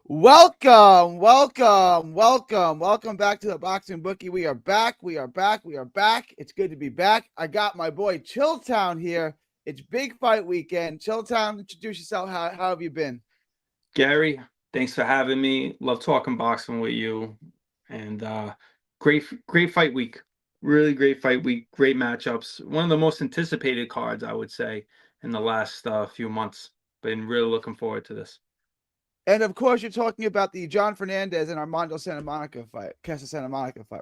Welcome back to the Boxing Bookie. We are back. It's good to be back. I got my boy Chilltown here. It's big fight weekend. Chilltown, introduce yourself. How have you been? Gary, thanks for having me. Love talking boxing with you. And great fight week. Really great fight week. Great matchups. One of the most anticipated cards, I would say, in the last few months. Been really looking forward to this. And of course, you're talking about the John Fernandez and Armando Santa Monica fight,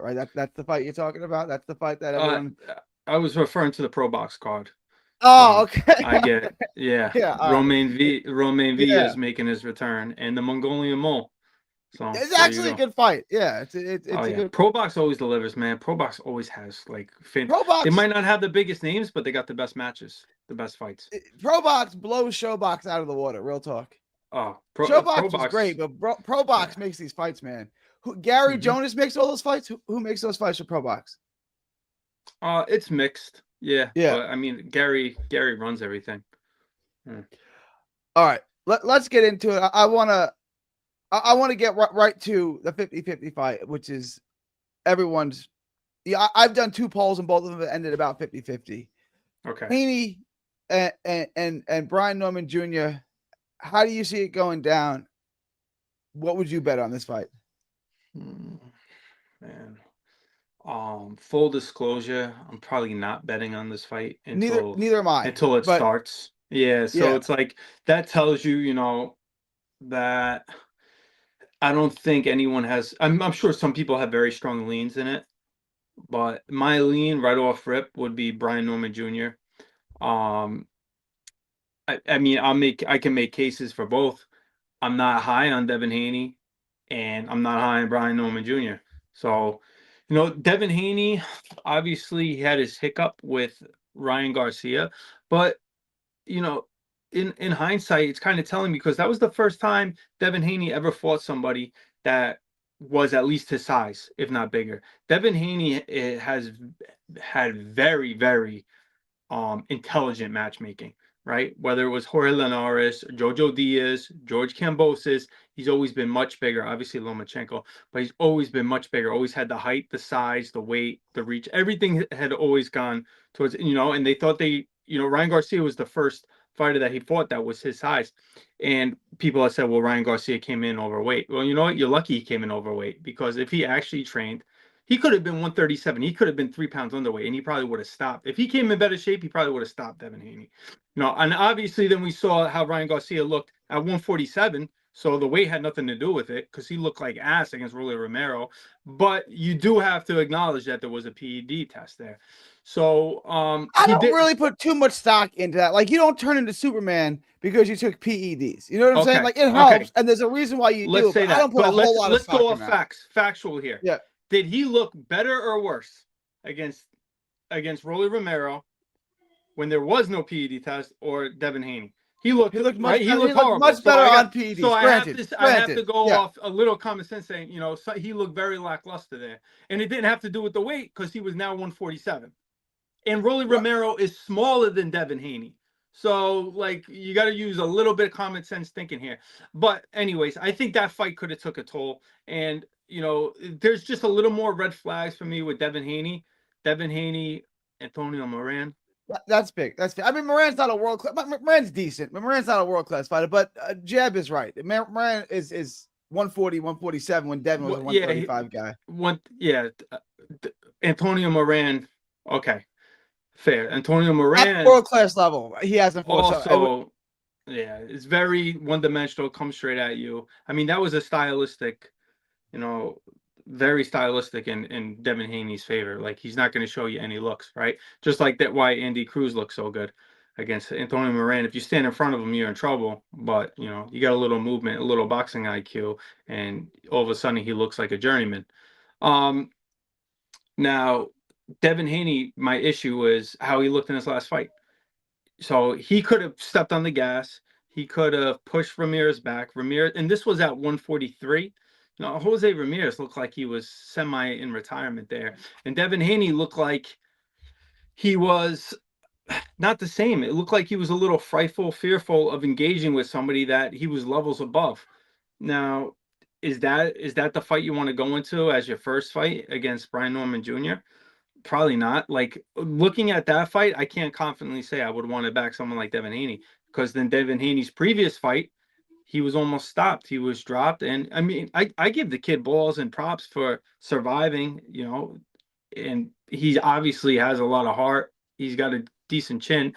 right? That's the fight you're talking about. That's the fight that everyone. I was referring to the Pro Box card. Oh, okay. I get yeah. Yeah, Romain V Yeah. is making his return, and the Mongolian Mole. So It's actually a good fight. Yeah, it's Oh a yeah, good. Pro Box always delivers, man. Pro Box always has Pro They Box. might not have the biggest names, but they got the best matches, the best fights. Pro Box blows Showbox out of the water. Real talk. Oh, Showbox was great, but Pro Box Yeah. makes these fights, man. Gary Mhm. Jonas makes all those fights. Who makes those fights for Pro Box? It's mixed. Yeah. Yeah. But I mean, Gary runs everything. All right. Let's get into it. I want to get right to the 50-50 fight, which is everyone's. Yeah, I've done two polls and both of them ended about 50-50. Okay. Haney and Brian Norman Jr. How do you see it going down? What would you bet on this fight? Man. Full disclosure, I'm probably not betting on this fight until Neither am I. Until it starts. Yeah, so it's like that tells you, that I don't think anyone has. I'm sure some people have very strong leans in it, but my lean right off rip would be Brian Norman Jr. Um, I mean, I can make cases for both. I'm not high on Devin Haney, and I'm not high on Brian Norman Jr. So, Devin Haney, obviously he had his hiccup with Ryan Garcia, but in hindsight, it's kind of telling because that was the first time Devin Haney ever fought somebody that was at least his size, if not bigger. Devin Haney has had very, very intelligent matchmaking, right? Whether it was Jorge Linares, Jojo Diaz, George Kambosos, he's always been much bigger. Obviously Lomachenko, but he's always been much bigger. Always had the height, the size, the weight, the reach. Everything had always gone towards, and they thought Ryan Garcia was the first fighter that he fought that was his size. And people have said, well, Ryan Garcia came in overweight. Well, you know what? You're lucky he came in overweight because if he actually trained, he could have been 137. He could have been 3 pounds underweight, and he probably would have stopped. If he came in better shape, he probably would have stopped Devin Haney. And obviously then we saw how Ryan Garcia looked at 147. So the weight had nothing to do with it because he looked like ass against Rolly Romero. But you do have to acknowledge that there was a PED test there. So I don't really put too much stock into that. Like, you don't turn into Superman because you took PEDs. You know what I'm saying? Like, it helps, and there's a reason why you do. Say but that. I don't put a whole lot of stock Let's go in off that. facts. Factual here. Yeah. Did he look better or worse against Rolly Romero when there was no PED test or Devin Haney? He looked much right. Better. He looked horrible. Much better on PEDs. So Granted. I have to go off a little common sense saying, so he looked very lackluster there, and it didn't have to do with the weight because he was now 147, and Rolly Romero is smaller than Devin Haney. So, you got to use a little bit of common sense thinking here. But anyways, I think that fight could have took a toll, and there's just a little more red flags for me with Devin Haney, Antonio Moran. That's big. I mean, Moran's not a world class. Moran's decent. Moran's not a world class fighter, but Jeb is right. Moran is 140, 147 when Devin was a 135 guy. Antonio Moran. Okay, fair. Antonio Moran, at world class level. He hasn't fought. Also, it's very one dimensional. Comes straight at you. I mean, that was a stylistic, very stylistic in Devin Haney's favor. Like, he's not going to show you any looks, right? Just like that, why Andy Cruz looks so good against Antonio Moran. If you stand in front of him, you're in trouble. But you got a little movement, a little boxing IQ, and all of a sudden he looks like a journeyman. Now, Devin Haney, my issue is how he looked in his last fight. So he could have stepped on the gas. He could have pushed Ramirez back. And this was at 143. No, Jose Ramirez looked like he was semi in retirement there, and Devin Haney looked like he was not the same. It looked like he was a little frightful, fearful of engaging with somebody that he was levels above. Now, is that the fight you want to go into as your first fight against Brian Norman Jr.? Probably not. Like, looking at that fight, I can't confidently say I would want to back someone like Devin Haney, because then Devin Haney's previous fight, he was almost stopped. He was dropped. And I mean, I give the kid balls and props for surviving, and he obviously has a lot of heart. He's got a decent chin.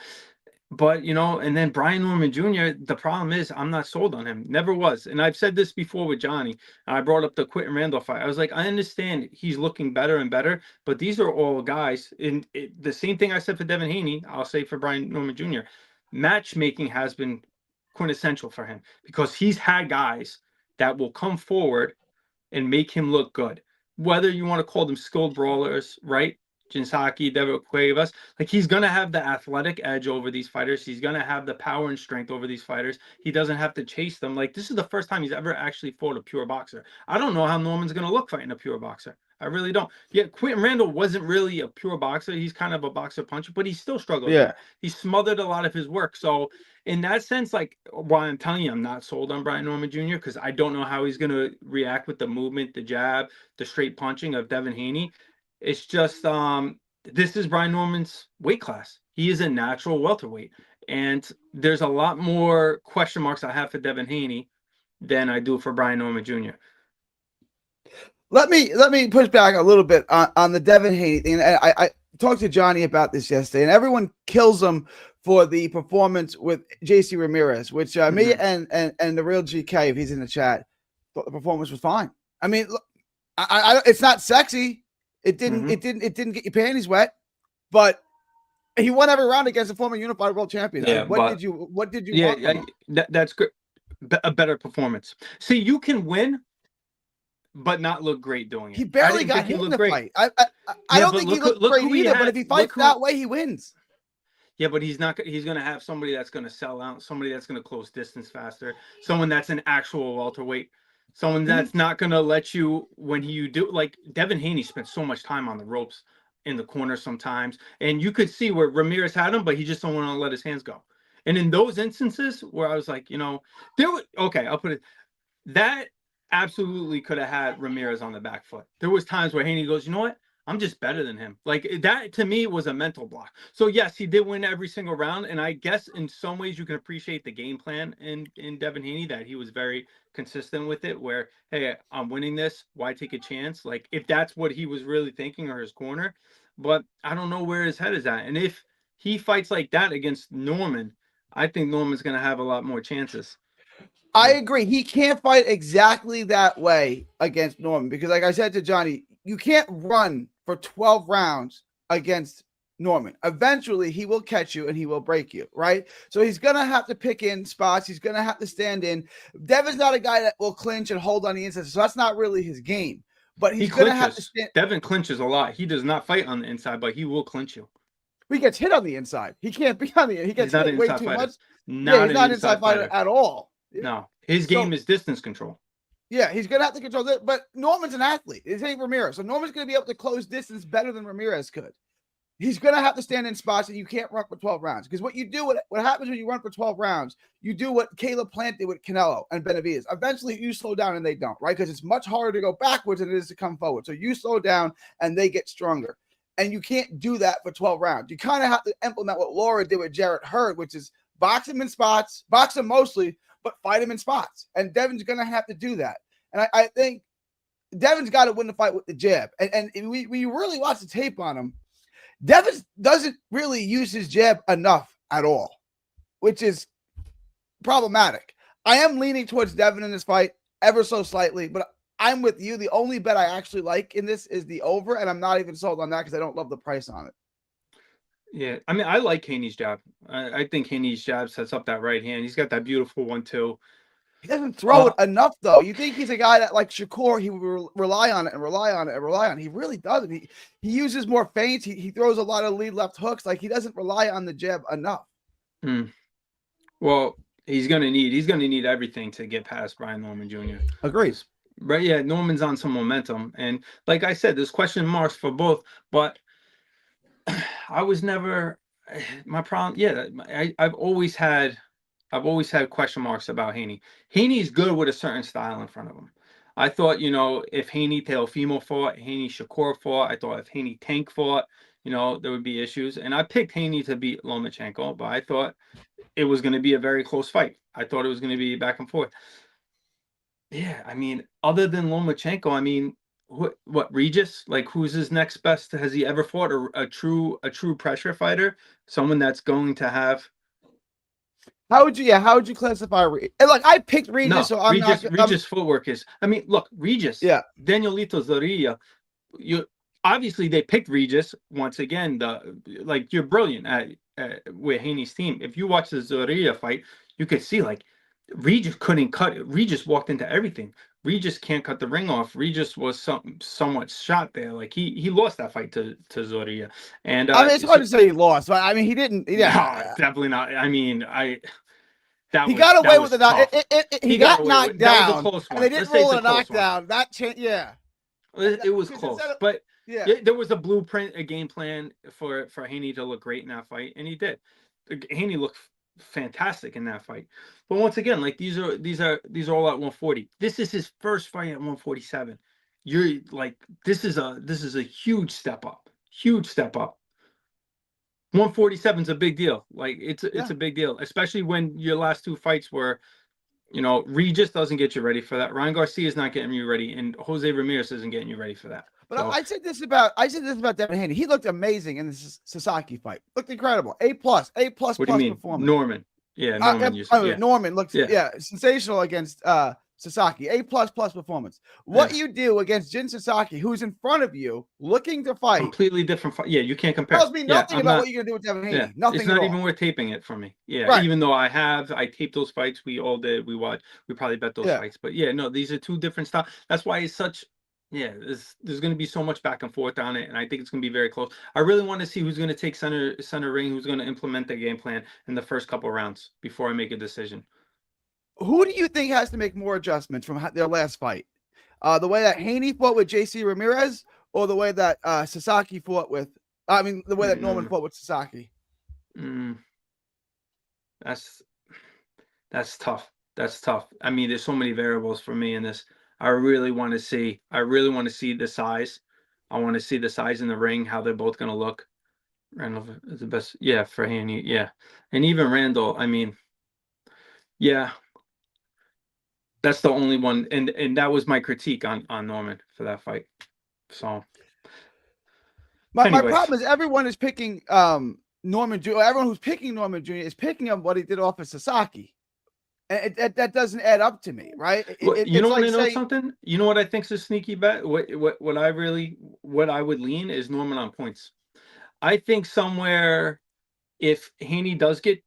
But, and then Brian Norman Jr., the problem is I'm not sold on him. Never was. And I've said this before with Johnny. I brought up the Quentin Randall fight. I was like, I understand he's looking better and better, but these are all guys. And the same thing I said for Devin Haney, I'll say for Brian Norman Jr. Matchmaking has been quintessential for him, because he's had guys that will come forward and make him look good. Whether you want to call them skilled brawlers, right? Jinsaki, David Cuevas, like, he's going to have the athletic edge over these fighters. He's going to have the power and strength over these fighters. He doesn't have to chase them. Like, this is the first time he's ever actually fought a pure boxer. I don't know how Norman's going to look fighting a pure boxer. I really don't. Yeah, Quentin Randall wasn't really a pure boxer. He's kind of a boxer puncher, but he still struggled. Yeah. He smothered a lot of his work. So in that sense, like, while I'm telling you, I'm not sold on Brian Norman Jr., because I don't know how he's going to react with the movement, the jab, the straight punching of Devin Haney. It's just this is Brian Norman's weight class. He is a natural welterweight, and there's a lot more question marks I have for Devin Haney than I do for Brian Norman Jr. Let me push back a little bit on the Devin Haney thing. And I talked to Johnny about this yesterday, and everyone kills him for the performance with JC Ramirez, which me and the real GK, if he's in the chat, thought the performance was fine. I mean, look, I it's not sexy. It didn't get your panties wet, but he won every round against a former unified world champion. Yeah, what did you want? That's good. A better performance. See, you can win, but not look great doing it. He barely got hit in the fight. I don't think he looked great either, but if he fights that way, he wins. Yeah, but he's not. He's going to have somebody that's going to sell out, somebody that's going to close distance faster, someone that's an actual welterweight, someone that's not going to let you, when you do, like Devin Haney spent so much time on the ropes in the corner sometimes, and you could see where Ramirez had him, but he just don't want to let his hands go. And in those instances where I was like, I'll put it, that absolutely could have had Ramirez on the back foot. There was times where Haney goes, you know what? I'm just better than him. Like, that to me was a mental block. So yes, he did win every single round, and I guess in some ways you can appreciate the game plan in Devin Haney, that he was very consistent with it, where, hey, I'm winning this, why take a chance? Like, if that's what he was really thinking, or his corner. But I don't know where his head is at. And if he fights like that against Norman, I think Norman's going to have a lot more chances. I agree. He can't fight exactly that way against Norman, because, like I said to Johnny, you can't run for 12 rounds against Norman. Eventually, he will catch you and he will break you, right? So he's going to have to pick in spots. He's going to have to stand in. Devin's not a guy that will clinch and hold on the inside, so that's not really his game. But he's going to have to stand. Devin clinches a lot. He does not fight on the inside, but he will clinch you. He gets hit on the inside. He can't be on the inside. He gets hit way too much. He's not an inside fighter at all. No, his game is distance control. Yeah, he's going to have to control it. But Norman's an athlete. It ain't Ramirez. So Norman's going to be able to close distance better than Ramirez could. He's going to have to stand in spots that you can't run for 12 rounds. Because what you do, what happens when you run for 12 rounds, you do what Caleb Plant did with Canelo and Benavidez. Eventually, you slow down and they don't, right? Because it's much harder to go backwards than it is to come forward. So you slow down and they get stronger. And you can't do that for 12 rounds. You kind of have to implement what Laura did with Jarrett Hurd, which is box him in spots, box him mostly, but fight him in spots. And Devin's going to have to do that. And I think Devin's got to win the fight with the jab. And we really watch the tape on him. Devin doesn't really use his jab enough at all, which is problematic. I am leaning towards Devin in this fight ever so slightly, but I'm with you. The only bet I actually like in this is the over, and I'm not even sold on that because I don't love the price on it. Yeah, I mean, I like Haney's jab. I think Haney's jab sets up that right hand. He's got that beautiful 1-2. He doesn't throw it enough, though. You think he's a guy that, like Shakur, he will rely on it and rely on it and rely on it. He really doesn't. He uses more feints. He throws a lot of lead left hooks. Like, he doesn't rely on the jab enough. Well, he's gonna need everything to get past Brian Norman Jr. Agrees. Right, yeah, Norman's on some momentum, and like I said, there's question marks for both, but I was never my problem. Yeah, I've always had question marks about Haney. Haney's good with a certain style in front of him. I thought, if Haney Teofimo fought, Haney Shakur fought, I thought if Haney Tank fought, there would be issues. And I picked Haney to beat Lomachenko, but I thought it was going to be a very close fight. I thought it was going to be back and forth. Yeah, I mean, other than Lomachenko, I mean, what Regis? Like, who's his next best? Has he ever fought a true pressure fighter? Someone that's going to have How would you classify and like I picked Regis, no so I'm not Regis footwork is. I mean, look, Regis, yeah. Danielito Zorrilla. You obviously they picked Regis once again. You're brilliant at with Haney's team. If you watch the Zorrilla fight, you could see like Regis couldn't cut it. Regis walked into everything. Regis can't cut the ring off. Regis was somewhat shot there. Like he lost that fight to Zorrilla. And I mean, it's hard to say he lost, but I mean, he didn't. no, Yeah, definitely not. I mean, he got away with was the knock. tough. He got knocked That was a down, close and one. they didn't Let's say it's rule a it a close one. knockdown. Yeah, It was close, but yeah. there was a blueprint, a game plan for Haney to look great in that fight, and he did. Haney looked fantastic in that fight. But once again, like these are all at 140. This is his first fight at 147. You're like this is a huge step up. Huge step up. 147 is a big deal. Like it's a big deal, especially when your last two fights were, Regis doesn't get you ready for that. Ryan Garcia is not getting you ready, and Jose Ramirez isn't getting you ready for that. But So, I said this about Devin Haney. He looked amazing in the Sasaki fight. Looked incredible. A plus what do you mean, performance. Norman? Yeah, Norman. Norman looked sensational against Sasaki. A plus performance. What you do against Jin Sasaki, who's in front of you, looking to fight, completely different fight. Yeah, you can't compare. Tells me nothing about what you're gonna do with Devin Haney. Yeah, nothing. It's not even worth taping it for me. Yeah, right. Even though I taped those fights. We all did. We watched. We probably bet those fights. But yeah, no, these are two different styles. That's why it's such. Yeah, there's going to be so much back and forth on it, and I think it's going to be very close. I really want to see who's going to take center ring, who's going to implement the game plan in the first couple rounds before I make a decision. Who do you think has to make more adjustments from their last fight? The way that Haney fought with JC Ramirez, or the way that Sasaki fought with? I mean, the way that Norman fought with Sasaki. That's tough. That's tough. I mean, there's so many variables for me in this. I really want to see the size. I want to see the size in the ring, how they're both going to look. Randall is the best. Yeah, for Haney. Yeah. And even Randall, I mean, yeah. That's the only one. And that was my critique on Norman for that fight. So my problem is everyone is picking Norman Jr. Everyone who's picking Norman Jr. is picking him what he did off of Sasaki. And that doesn't add up to me, right? You know what I know something? You know what I think is a sneaky bet? What I would lean is Norman on points. I think somewhere if Haney does get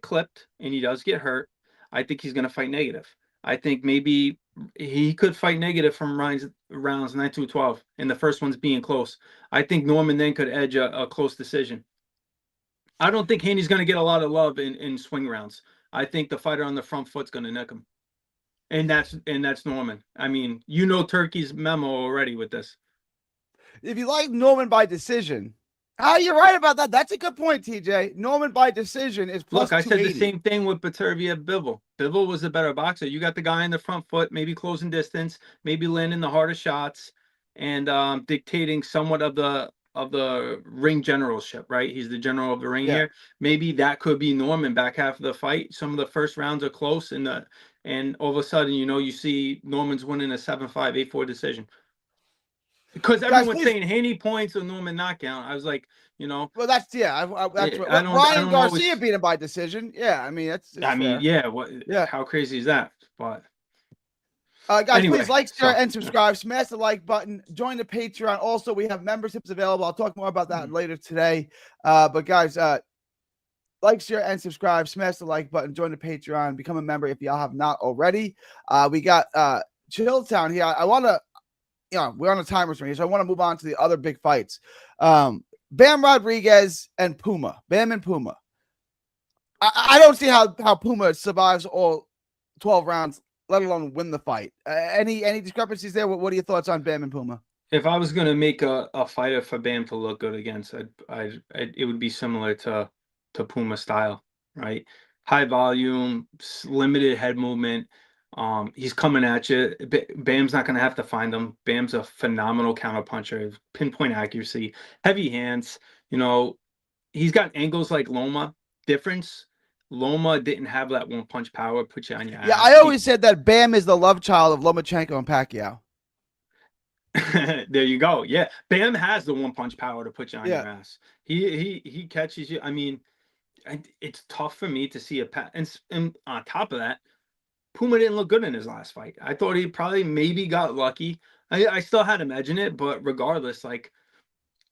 clipped and he does get hurt, I think he's gonna fight negative. I think maybe he could fight negative from rounds 9 to 12, and the first one's being close. I think Norman then could edge a close decision. I don't think Haney's gonna get a lot of love in swing rounds. I think the fighter on the front foot's going to nick him. And that's Norman. I mean, Turkey's memo already with this. If you like Norman by decision, you're right about that. That's a good point, TJ. Norman by decision is plus. Look, I said the same thing with Beterbiev Bivol. Bivol was a better boxer. You got the guy in the front foot, maybe closing distance, maybe landing the harder shots, and dictating somewhat of the ring generalship, right? He's the general of the ring here. Maybe that could be Norman back half of the fight. Some of the first rounds are close, and all of a sudden, you see Norman's winning a 7-5, 8-4 decision. Because everyone's saying Haney points or Norman knockout. I was like, Well, that's Ryan Garcia beat him by decision. Yeah, I mean that's. How crazy is that? But. Guys, please like, share, and subscribe. Smash the like button. Join the Patreon. Also, we have memberships available. I'll talk more about that later today. But guys, like, share, and subscribe. Smash the like button. Join the Patreon. Become a member if y'all have not already. We got Chilltown here. I want to, we're on a timer here, so I want to move on to the other big fights. Bam Rodriguez and Puma. Bam and Puma. I don't see how Puma survives all 12 rounds let alone win the fight. Any discrepancies there? What are your thoughts on Bam and Puma? If I was gonna make a fighter for Bam to look good against, it would be similar to Puma style, right? High volume, limited head movement. He's coming at you. Bam's not gonna have to find him. Bam's a phenomenal counterpuncher, pinpoint accuracy, heavy hands. You know, he's got angles like Loma. Difference. Loma didn't have that one punch power, put you on your Yeah, ass. I always said that Bam is the love child of Lomachenko and Pacquiao. There you go. Yeah, Bam has the one punch power to put you on Yeah. your ass. He catches you. I mean, it's tough for me to see and on top of that, Puma didn't look good in his last fight. I thought he probably maybe got lucky. I still had him edging it, but regardless, like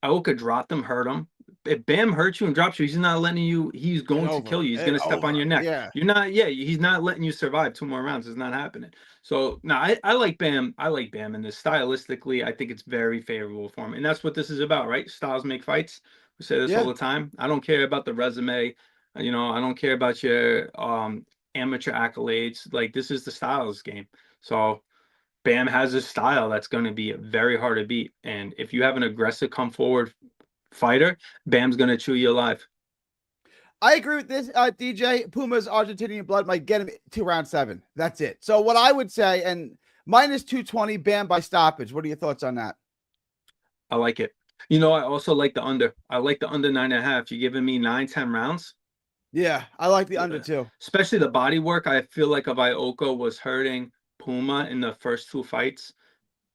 Aoka dropped him, hurt him. If Bam hurts you and drops you, he's not letting you. He's going to kill you. He's going to step on your neck. Yeah. You're not. Yeah, he's not letting you survive 2 more rounds. It's not happening. So no, I like Bam. I like Bam in this. Stylistically, I think it's very favorable for him, and that's what this is about, right? Styles make fights. We say this all the time. I don't care about the resume. You know, I don't care about your amateur accolades. Like, this is the Styles game. So Bam has a style that's going to be very hard to beat, and if you have an aggressive come forward fighter, Bam's gonna chew you alive. I agree with this, DJ. Puma's Argentinian blood might get him to round 7. That's it. So what I would say, and minus 220, Bam by stoppage. What are your thoughts on that? I like it. You know, I also like the under. I like the under 9.5. You're giving me 9-10 rounds. Yeah, I like the under too. Especially the body work. I feel like if Ioka was hurting Puma in the first 2 fights,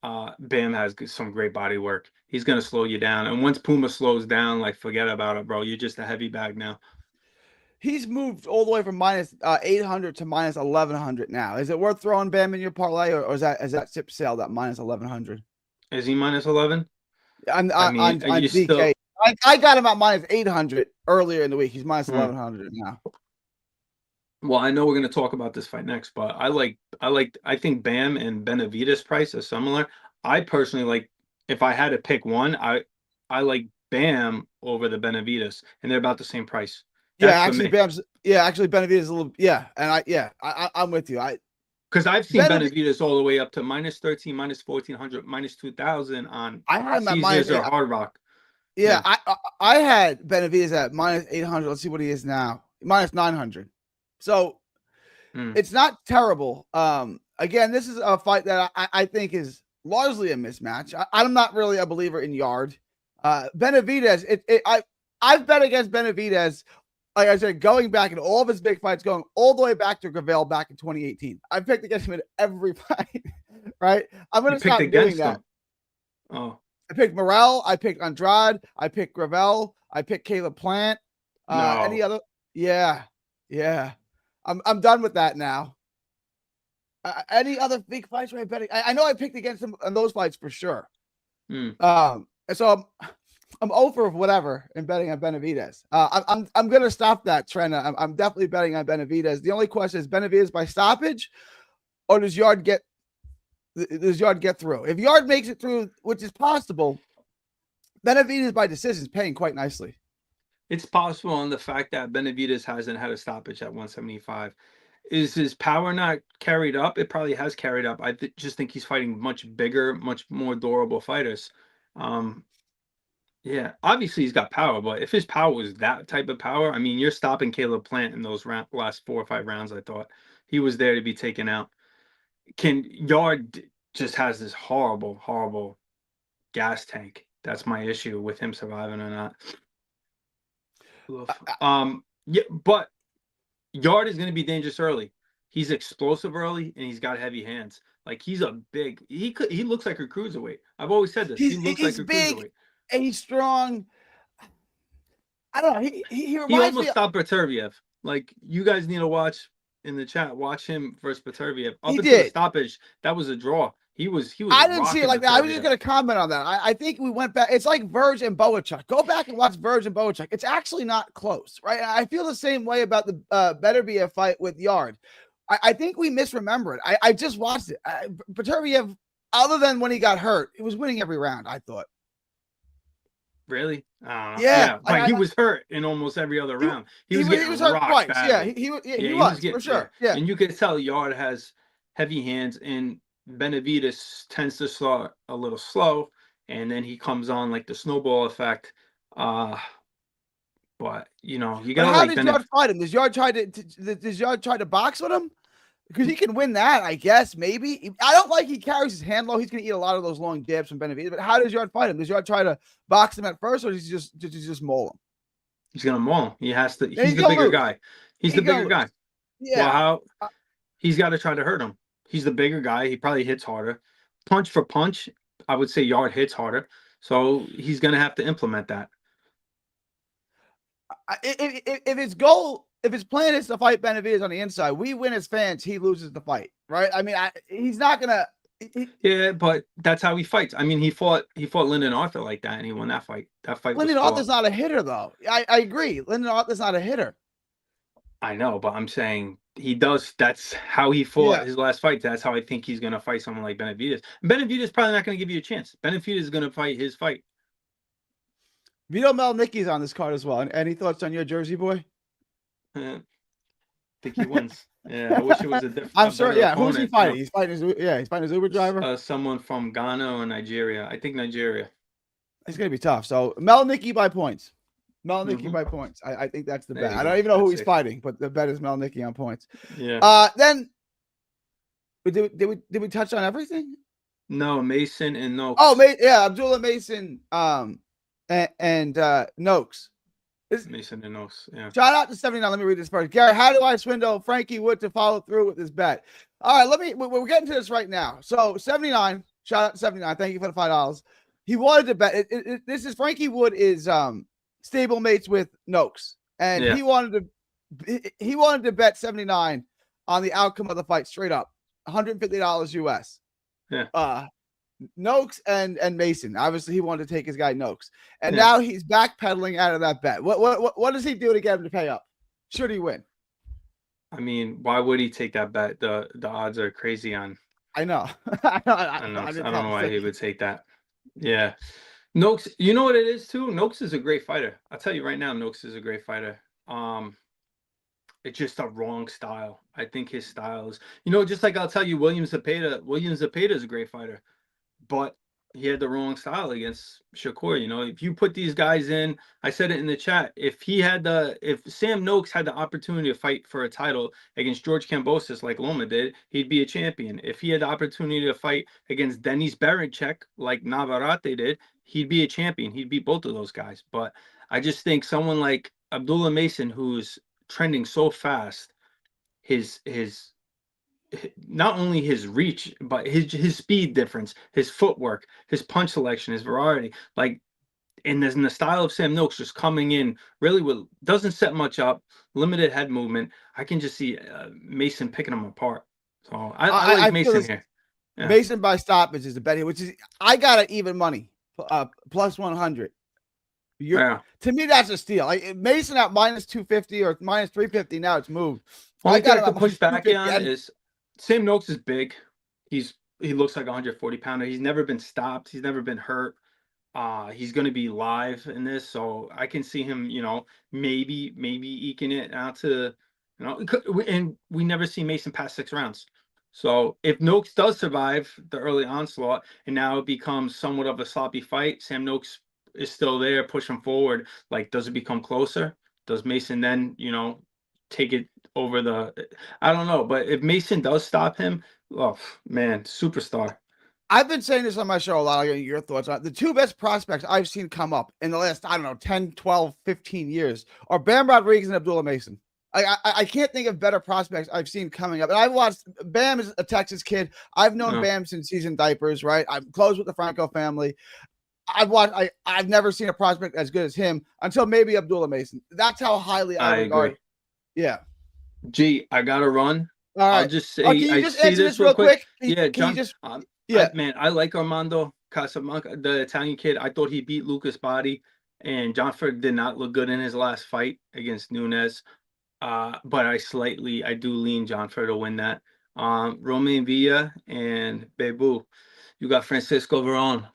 Bam has some great body work. He's gonna slow you down, and once Puma slows down, like, forget about it, bro. You're just a heavy bag now. He's moved all the way from minus 800 to minus 1100 now. Is it worth throwing Bam in your parlay, or is that ship sailed at minus 1100? Is he minus 11? On DK. I got him at minus 800 earlier in the week. He's minus 1100 now. Well, I know we're going to talk about this fight next, but I think Bam and Benavidez price are similar. I personally like, if I had to pick one, I like Bam over the Benavidez, and they're about the same price. Actually Benavidez is a little, and I'm with you. Because I've seen Benavidez all the way up to minus 13, minus 1400, minus 2000 on Caesars or Hard Rock. Yeah. I had Benavidez at minus 800. Let's see what he is now. Minus 900. So it's not terrible. Again, this is a fight that I think is largely a mismatch. I'm not really a believer in yard. Benavidez, I've bet against Benavidez, like I said, going back in all of his big fights, going all the way back to Gravel back in 2018. I picked against him in every fight, right? I'm going to stop doing that. Oh, I picked Morrell. I picked Andrade. I picked Gravel. I picked Caleb Plant. Any other? Yeah. I'm done with that now. Any other big fights where I betting? I know I picked against him on those fights for sure. And so I'm over whatever in betting on Benavidez. I'm gonna stop that trend. I'm definitely betting on Benavidez. The only question is Benavidez by stoppage, or does Yard get through? If Yard makes it through, which is possible, Benavidez by decision is paying quite nicely. It's possible on the fact that Benavidez hasn't had a stoppage at 175. Is his power not carried up? It probably has carried up. I just think he's fighting much bigger, much more durable fighters. Yeah, obviously he's got power, but if his power was that type of power, I mean, you're stopping Caleb Plant in those last 4 or 5 rounds. I thought he was there to be taken out. Yard just has this horrible gas tank. That's my issue with him surviving or not. Yeah, but Yard is going to be dangerous early. He's explosive early, and he's got heavy hands. Like, he looks like a cruiserweight. I've always said this. He looks like a cruiserweight. And he's strong. I don't know. He almost stopped Beterbiev. Like, you guys need to watch in the chat. Watch him versus Beterbiev. Up until the stoppage, that was a draw. He was. I didn't see it like that. I was just going to comment on that. I think we went back. It's like Verge and Boachuk. Go back and watch Verge and Boachuk. It's actually not close, right? I feel the same way about the Beterbiev fight with Yard. I think we misremember it. I just watched it. Beterbiev, other than when he got hurt, he was winning every round, I thought. Really? Yeah. But he was hurt in almost every other round. He was getting hurt twice. Badly. He was for sure. Yeah. And you could tell Yard has heavy hands, and Benavidez tends to start a little slow, and then he comes on like the snowball effect. Uh, but you know, you But gotta how like does Yard fight him? Does Yard try to box with him? Because he can win that, I guess. Maybe I don't like he carries his hand low. He's going to eat a lot of those long jabs from Benavidez. But how does Yard fight him? Does Yard try to box him at first, or does he just maul him? He's gonna maul him. He has to. And He's he's the gonna bigger lose. guy. He's the He's bigger gonna guy. lose. Well, Yeah. how he's got to try to hurt him. He's the bigger guy. He probably hits harder. Punch for punch, I would say Yard hits harder. So he's gonna have to implement that. If his goal, if his plan is to fight Benavidez on the inside, we win as fans. He loses the fight, right? I mean, he's not gonna. Yeah, but that's how he fights. I mean, he fought Lyndon Arthur like that, and he won that fight. That fight was Lyndon Arthur's fought. not a hitter, though. I agree. Lyndon Arthur's not a hitter. I know, but I'm saying he does. That's how he fought his last fight. That's how I think he's gonna fight someone like Benavidez. Benavidez probably not gonna give you a chance. Benavidez is gonna fight his fight. Vito Melnicki's on this card as well. Any thoughts on your Jersey boy? Think he wins. Yeah, I wish it was a different. I'm sure. Yeah, opponent, who's he fighting? He's fighting his Uber driver. Someone from Ghana or Nigeria. I think Nigeria. It's gonna be tough. So Melnicki by points. Melnicki by points. I think that's the bet. I don't even know who he's fighting, but the bet is Melnicki on points. Yeah. Then did we touch on everything? No, Mason and Noakes. Oh, yeah, Abdullah Mason. And Noakes. Mason and Noakes. Yeah. Shout out to 79. Let me read this first. Garrett, how do I swindle Frankie Wood to follow through with this bet? All right, we're getting to this right now. So 79, shout out to 79. Thank you for the $5. He wanted to bet. This is Frankie Wood is stable mates with Noakes, and he wanted to bet 79 on the outcome of the fight straight up, $150 US. Yeah. Noakes and Mason. Obviously, he wanted to take his guy Noakes, and now he's backpedaling out of that bet. What does he do to get him to pay up? Should he win? I mean, why would he take that bet? The odds are crazy on. I know. I don't know why he would take that. Yeah, Noakes. You know what it is too. Noakes is a great fighter. I'll tell you right now, Noakes is a great fighter. It's just a wrong style. I think his style is, just like I'll tell you, William Zepeda. William Zepeda is a great fighter. But he had the wrong style against Shakur. If you put these guys in, I said it in the chat. If Sam Noakes had the opportunity to fight for a title against George Kambosos like Loma did, he'd be a champion. If he had the opportunity to fight against Denis Berinchyk like Navarrete did, he'd be a champion. He'd beat both of those guys. But I just think someone like Abdullah Mason, who's trending so fast, his not only his reach, but his speed difference, his footwork, his punch selection, his variety, and the style of Sam Noakes just coming in really doesn't set much up, limited head movement. I can just see Mason picking him apart. So I like Mason here. Yeah. Mason by stoppage is the bet here, which is I got it even money, plus 100. To me, that's a steal. Mason at minus 250 or minus 350 now. It's moved. Only thing I can push back on is Sam Noakes is big. He looks like a 140-pounder. He's never been stopped. He's never been hurt. He's going to be live in this, so I can see him, maybe eking it out to, and we never see Mason pass 6 rounds. So if Noakes does survive the early onslaught and now it becomes somewhat of a sloppy fight, Sam Noakes is still there, pushing forward. Does it become closer? Does Mason then, take it over I don't know, but if Mason does stop him, oh man, superstar. I've been saying this on my show a lot. I'll get your thoughts on it. The 2 best prospects I've seen come up in the last, 10, 12, 15 years are Bam Rodriguez and Abdullah Mason. I can't think of better prospects I've seen coming up. And I've watched Bam is a Texas kid. I've known Bam since he's in diapers, right? I'm close with the Franco family. I've never seen a prospect as good as him until maybe Abdullah Mason. That's how highly I regard. Agree. Yeah. Gee, I gotta run. All right. I'll just say, can you just answer this real quick? John. Man, I like Armando Casablanca, the Italian kid. I thought he beat Lucas Body, and John Ferg did not look good in his last fight against Nunes. But I do lean John Ferg to win that. Romain Villa and Bebu. You got Francisco Veron.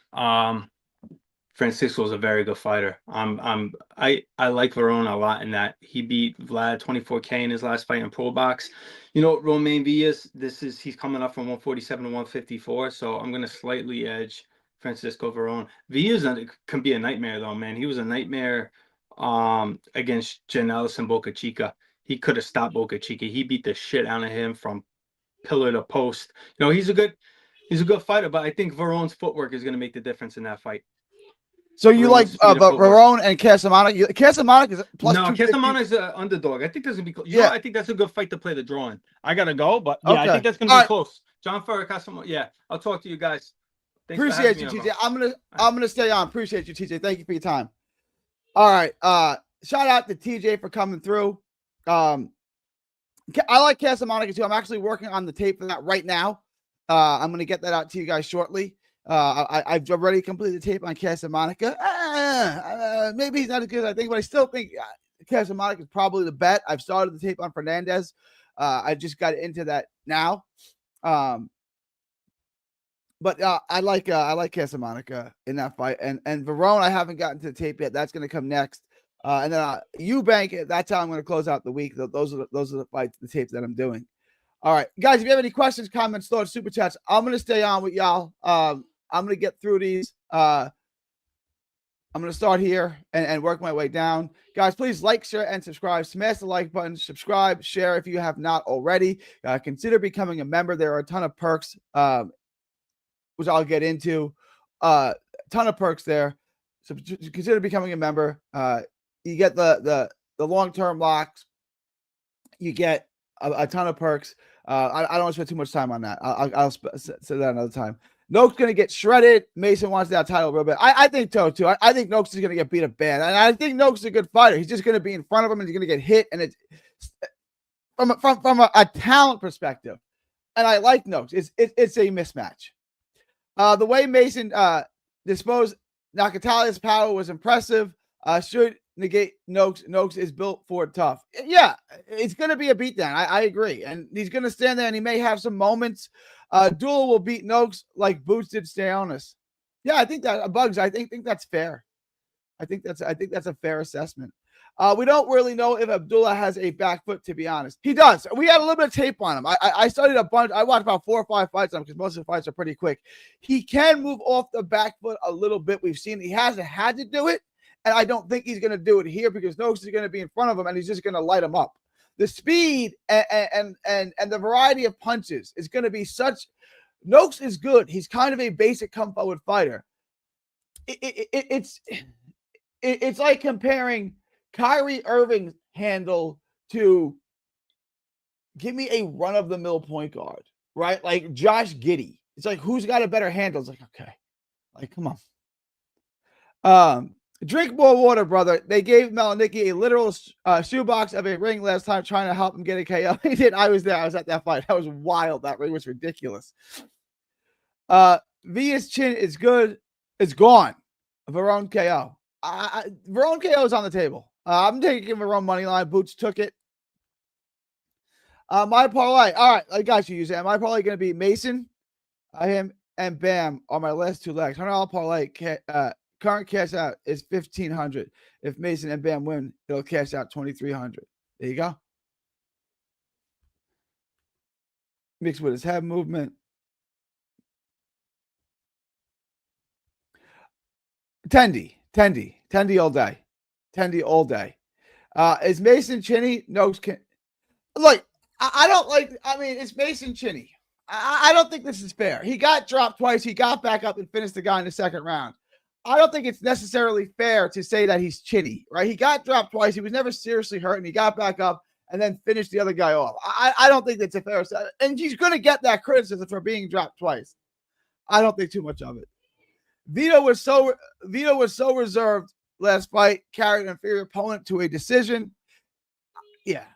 Francisco's a very good fighter. I like Verona a lot in that he beat Vlad 24K in his last fight in Pro Box. You know, Romain Villas, he's coming up from 147 to 154, so I'm gonna slightly edge Francisco Verona. Villas can be a nightmare though, man. He was a nightmare against Janellis and Boca Chica. He could have stopped Boca Chica. He beat the shit out of him from pillar to post. You know, he's a good fighter, but I think Verone's footwork is gonna make the difference in that fight. So you like Verone and Casamonic? Casamonic is plus no, Casamonic is an underdog. I think that's gonna be close. I think that's a good fight to play the draw in. I gotta go, but yeah, I think that's gonna be close. John Ferrer, Casamonic. Yeah, I'll talk to you guys. Thanks Appreciate you, TJ. I'm gonna stay on. Appreciate you, TJ. Thank you for your time. All right. Shout out to TJ for coming through. I like Casamonic too. I'm actually working on the tape for that right now. I'm gonna get that out to you guys shortly. I've already completed the tape on Casamonica. Maybe he's not as good as I think, but I still think Casamonica is probably the bet. I've started the tape on Fernandez. I just got into that now. But I like Casamonica in that fight. And Verone, I haven't gotten to the tape yet. That's going to come next. And then Eubank, that's how I'm going to close out the week. Those are the fights, the tapes that I'm doing. All right, guys, if you have any questions, comments, thoughts, super chats, I'm going to stay on with y'all. I'm going to get through these. I'm going to start here and work my way down. Guys, please like, share, and subscribe. Smash the like button. Subscribe, share if you have not already. Consider becoming a member. There are a ton of perks, which I'll get into. Ton of perks there. So consider becoming a member. You get the long-term locks. You get a ton of perks. I don't want to spend too much time on that. I'll say that another time. Noak's going to get shredded. Mason wants that title a little bit. I think so, too. I think Noakes is going to get beat up bad. And I think Noakes is a good fighter. He's just going to be in front of him and he's going to get hit. And it's from a talent perspective. And I like Noakes. It's a mismatch. The way Mason disposed Nakatalia's power was impressive. Should negate Noakes. Noakes is built for tough. Yeah, it's going to be a beatdown. I agree. And he's going to stand there and he may have some moments. Dula will beat Noakes like Boots did Stayonis. Yeah, I think that Bugs. I think that's fair. I think that's a fair assessment. We don't really know if Abdullah has a back foot, to be honest. He does. We had a little bit of tape on him. I studied a bunch. I watched about 4 or 5 fights on him because most of the fights are pretty quick. He can move off the back foot a little bit. We've seen he hasn't had to do it. And I don't think he's going to do it here because Noakes is going to be in front of him and he's just going to light him up. The speed and the variety of punches is going to be such. Noakes is good. He's kind of a basic come forward fighter. It's like comparing Kyrie Irving's handle to give me a run of the mill point guard, right? Like Josh Giddey. It's like who's got a better handle? It's like okay, like come on. Drink more water, brother. They gave Melanicki a literal shoebox of a ring last time trying to help him get a KO. He did. I was there. I was at that fight. That was wild. That ring was ridiculous. Via's chin is good. It's gone. Verone KO. Verone KO is on the table. I'm taking Verone money line. Boots took it. My parlay. All right. I got you, Usain. My parlay going to be Mason, him, and Bam on my last 2 legs. $100 parlay. Current cash out is $1,500. If Mason and Bam win, it'll cash out $2,300. There you go. Mixed with his head movement. Tendy all day. Tendy all day. Is Mason chinny? No. Look, I don't like. I mean, it's Mason chinny. I don't think this is fair. He got dropped twice. He got back up and finished the guy in the second round. I don't think it's necessarily fair to say that he's chinny, right? He got dropped twice. He was never seriously hurt, and he got back up and then finished the other guy off. I don't think that's a fair assessment. And he's going to get that criticism for being dropped twice. I don't think too much of it. Vito was so reserved last fight, carried an inferior opponent to a decision. Yeah,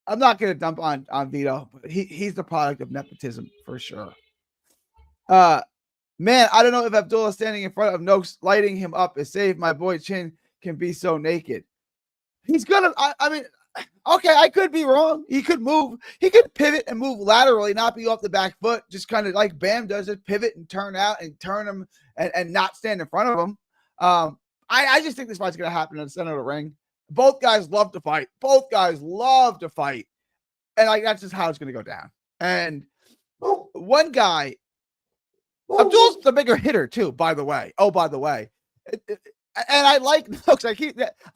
I'm not going to dump on Vito, but he's the product of nepotism for sure. Man, I don't know if Abdullah standing in front of Noakes lighting him up is safe. My boy Chin can be so naked. He's gonna. I mean, Okay, I could be wrong. He could move. He could pivot and move laterally, not be off the back foot, just kind of like Bam does it, pivot and turn out and turn him and not stand in front of him. I just think this fight's going to happen in the center of the ring. Both guys love to fight. Both guys love to fight. And like that's just how it's going to go down. And one guy, Abdul's the bigger hitter too, by the way. Oh, by the way. And I like Noakes.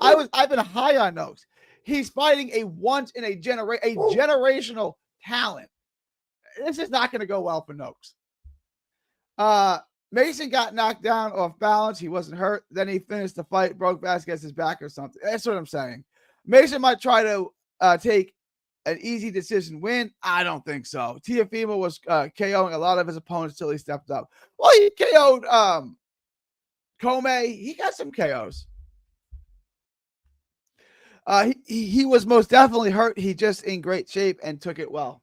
I've been high on Noakes. He's fighting a generational talent. This is not going to go well for Noakes. Mason got knocked down off balance. He wasn't hurt. Then he finished the fight, broke Vasquez's back or something. That's what I'm saying. Mason might try to take an easy decision win. I don't think so. Teofimo was KOing a lot of his opponents till he stepped up. Well, he KO'd Comey. He got some KOs. He was most definitely hurt. He just in great shape and took it well.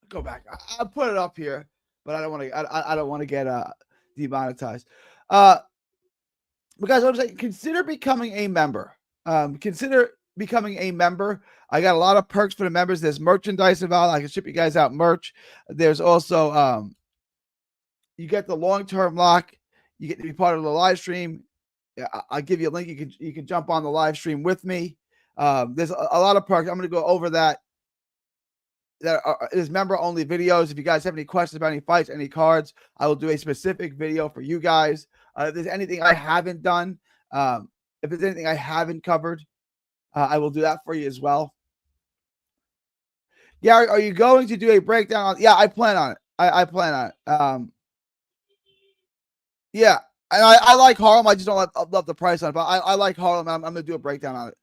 Go back. I'll put it up here, but I don't want to. I don't want to get demonetized. Because what I'm saying, consider becoming a member. Consider becoming a member. I got a lot of perks for the members. There's merchandise involved. I can ship you guys out merch. There's also you get the long-term lock. You get to be part of the live stream. I'll give you a link. You can jump on the live stream with me. There's a lot of perks. I'm going to go over that. That is member-only videos. If you guys have any questions about any fights, any cards, I will do a specific video for you guys. If there's anything I haven't done, if there's anything I haven't covered, I will do that for you as well. Gary, are you going to do a breakdown? Yeah, I plan on it. I plan on it. Yeah. And I like Harlem. I just don't love the price on it, but I like Harlem. I'm going to do a breakdown on it.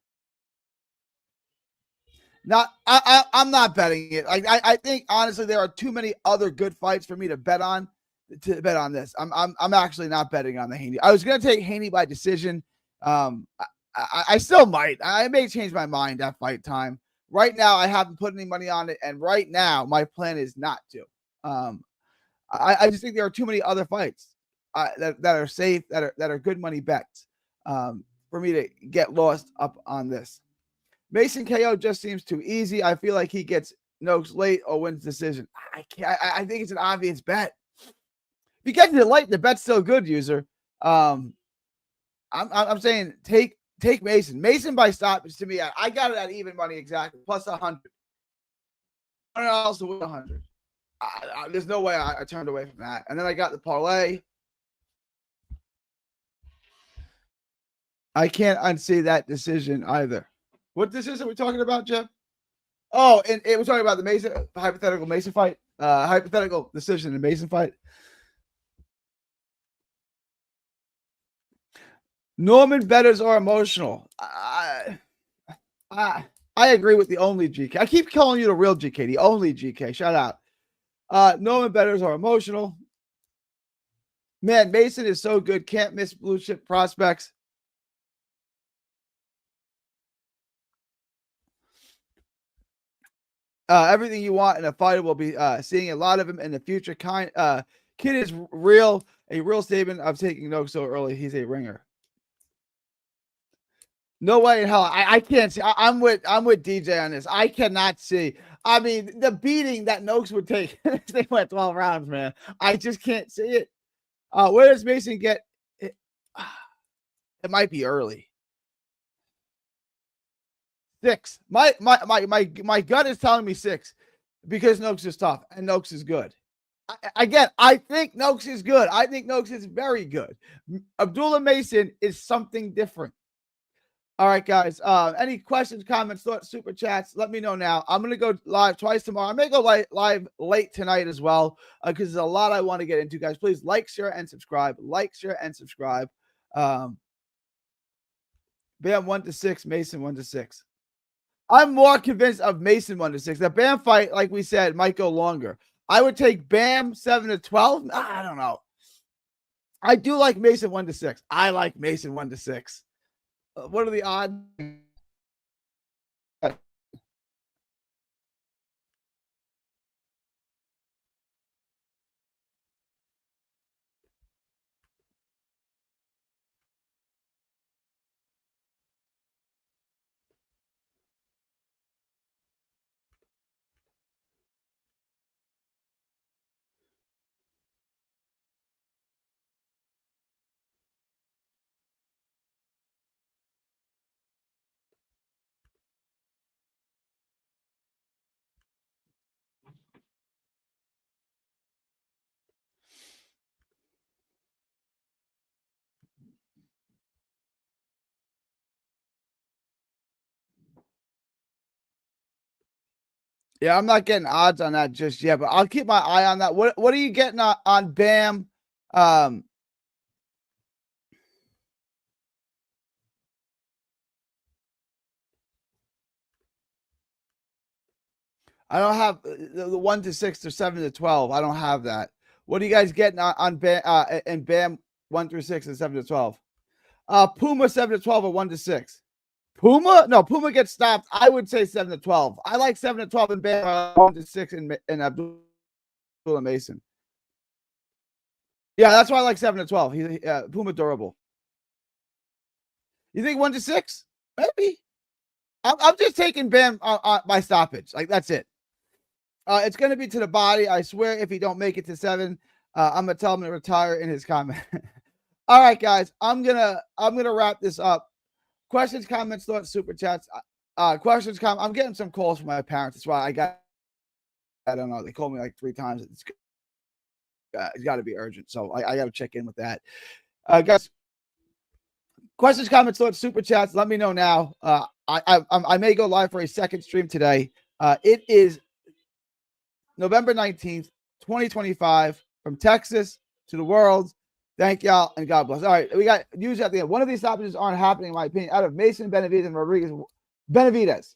I'm not betting it. I think honestly there are too many other good fights for me to bet on this. I'm actually not betting on the Haney. I was going to take Haney by decision. I still might. I may change my mind at fight time. Right now, I haven't put any money on it, and right now my plan is not to. I just think there are too many other fights that are safe, that are good money bets for me to get lost up on this. Mason KO just seems too easy. I feel like he gets Noakes late or wins decision. I think it's an obvious bet. If you get it late, the bet's still good, user. I'm saying take Mason. Mason by stoppage to me. I got it at even money exactly plus 100. I also win 100. There's no way I turned away from that. And then I got the parlay. I can't unsee that decision either. What decision are we talking about, Jeff? Oh, and we're talking about the Mason hypothetical Mason fight. Hypothetical decision in Mason fight. Norman bettors are emotional. I agree with the only GK. I keep calling you the real GK, the only GK. Shout out. Norman bettors are emotional. Man, Mason is so good. Can't miss blue chip prospects. Everything you want in a fighter will be seeing a lot of him in the future. Kid is real. A real statement of taking Noakes so early. He's a ringer. No way in hell. I can't see. I'm with DJ on this. I cannot see. I mean, the beating that Noakes would take if they went 12 rounds, man. I just can't see it. Where does Mason get it? It might be early. 6. My gut is telling me 6 because Noakes is tough and Noakes is good. I think Noakes is good. I think Noakes is very good. Abdullah Mason is something different. All right, guys. Any questions, comments, thoughts, super chats? Let me know now. I'm going to go live twice tomorrow. I may go live late tonight as well because there's a lot I want to get into, guys. Please like, share, and subscribe. Like, share, and subscribe. Bam 1-6, Mason 1-6. I'm more convinced of Mason 1-6. The Bam fight, like we said, might go longer. I would take Bam 7-12. I don't know. I do like Mason 1-6. I like Mason 1-6. What are the odds? Yeah, I'm not getting odds on that just yet, but I'll keep my eye on that. What are you getting on Bam? I don't have the 1 to 6 or 7 to 12. I don't have that. What are you guys getting on Bam and Bam 1 through 6 and 7 to 12? Puma 7 to 12 or 1 to 6. Puma? No, Puma gets stopped. I would say 7 to 12. I like 7 to 12 and Bam 1 to 6 and Abdullah Mason. Yeah, that's why I like 7 to 12. He's Puma durable. You think 1 to 6? Maybe. I'm just taking Bam by stoppage. Like, that's it. It's going to be to the body. I swear, if he don't make it to 7, I'm gonna tell him to retire in his comment. All right, guys. I'm gonna wrap this up. Questions, comments, thoughts, super chats. Questions, comments. I'm getting some calls from my parents. That's why I don't know. They called me like 3 times. It's got to be urgent. So I got to check in with that. Guys, questions, comments, thoughts, super chats. Let me know now. I may go live for a second stream today. It is November 19th, 2025, from Texas to the world. Thank y'all and God bless. All right, we got news at the end. One of these stoppages aren't happening, in my opinion, out of Mason, Benavidez, and Rodriguez. Benavidez.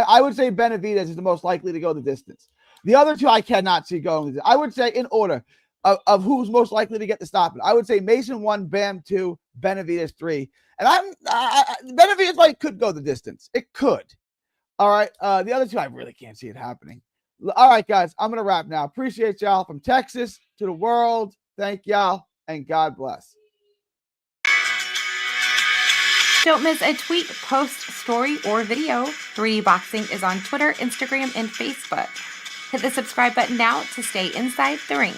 I would say Benavidez is the most likely to go the distance. The other two I cannot see going. I would say in order of who's most likely to get the stoppage. I would say Mason 1, Bam 2, Benavidez 3. And Benavidez could go the distance. It could. All right. The other two, I really can't see it happening. All right, guys, I'm going to wrap now. Appreciate y'all from Texas to the world. Thank y'all, and God bless. Don't miss a tweet, post, story, or video. 3D Boxing is on Twitter, Instagram, and Facebook. Hit the subscribe button now to stay inside the ring.